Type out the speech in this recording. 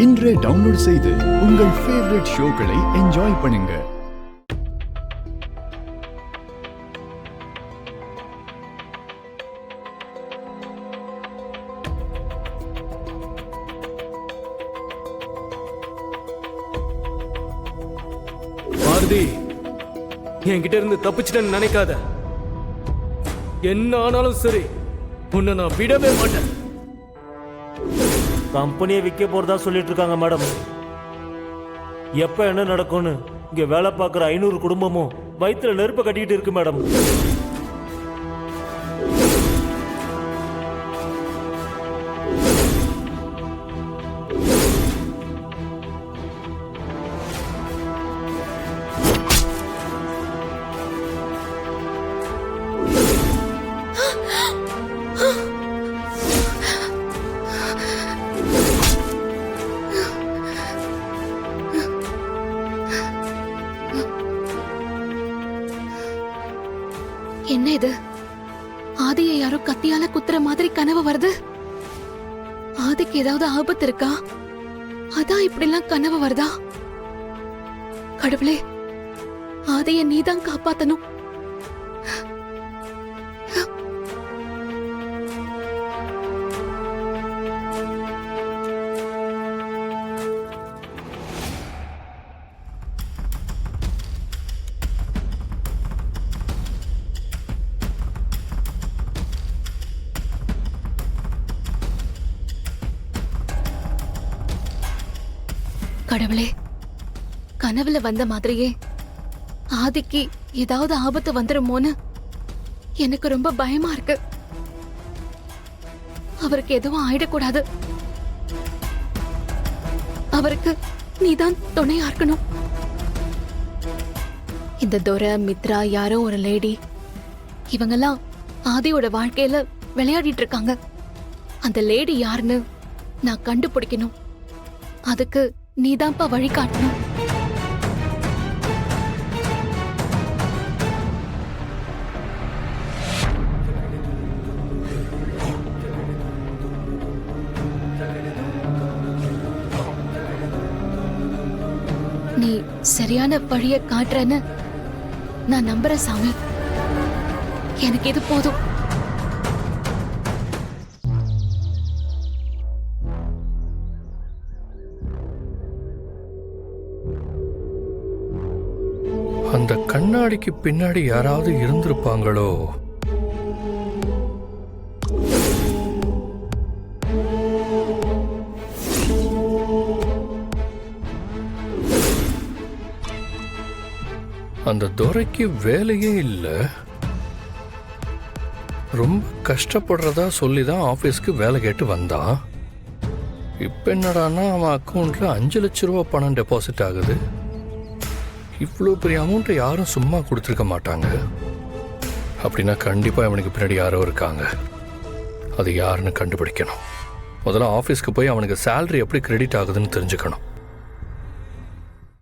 இன்றே டவுன்லோட் செய்து உங்கள் ஃபேவரட் ஷோக்களை என்ஜாய் பண்ணுங்க. பாரதி, என்கிட்ட இருந்து தப்பிச்சிட்டேன்னு நினைக்காத. என்ன ஆனாலும் சரி, உன்னை நான் விடவே மாட்டேன். கம்பெனியை விற்க போறதா சொல்லிட்டு இருக்காங்க மேடம். எப்ப என்ன நடக்கும்னு இங்க வேலை பார்க்குற 500 குடும்பமும் வயிற்றுல நெருப்பை கட்டிக்கிட்டு இருக்கு மேடம். என்ன இது? ஆதியை யாரோ கத்தியால குத்துற மாதிரி கனவு வருது. ஆதிக்கு ஏதாவது ஆபத்து இருக்கா? அதான் இப்படி எல்லாம் கனவு வருதா? கடவுளே, ஆதியை நீதான் காப்பாத்தணும். கடவுளே, கனவுல வந்த மாதிரியே ஆதிக்கு ஏதாவது ஆபத்து வந்துருமோன்னு எனக்கு ரொம்ப பயமா இருக்கு. அவருக்கு எதுவும் ஆயிடக்கூடாது. அவருக்கு நீதான் துணையா இருக்கணும். இந்த துரை, மித்ரா, யாரோ ஒரு லேடி, இவங்கெல்லாம் ஆதியோட வாழ்க்கையில விளையாடிட்டு இருக்காங்க. அந்த லேடி யாருன்னு நான் கண்டுபிடிக்கணும். அதுக்கு நீதான்ப்பா வழி காட்டணும். நீ சரியான வழியை காட்டுறன்னு நான் நம்புறேன் சாமி. எனக்கு இது போதும். அந்த கண்ணாடிக்கு பின்னாடி யாராவது இருந்திருப்பாங்களோ? அந்த துரைக்கு வேலையே இல்லை. ரொம்ப கஷ்டப்படுறதா சொல்லிதான் ஆபீஸ்க்கு வேலை கேட்டு வந்தான். இப்ப என்னடான்னா அவன் அக்கௌண்ட்ல 5 லட்சம் ரூபாய் பணம் டெபாசிட் ஆகுது. இவ்வளோ பெரிய அமௌண்ட்டை யாரும் சும்மா கொடுத்துருக்க மாட்டாங்க. அப்படின்னா கண்டிப்பாக அவனுக்கு பின்னாடி யாரோ இருக்காங்க. அது யாருன்னு கண்டுபிடிக்கணும். முதல்ல ஆஃபீஸ்க்கு போய் அவனுக்கு சேலரி எப்படி கிரெடிட் ஆகுதுன்னு தெரிஞ்சுக்கணும்.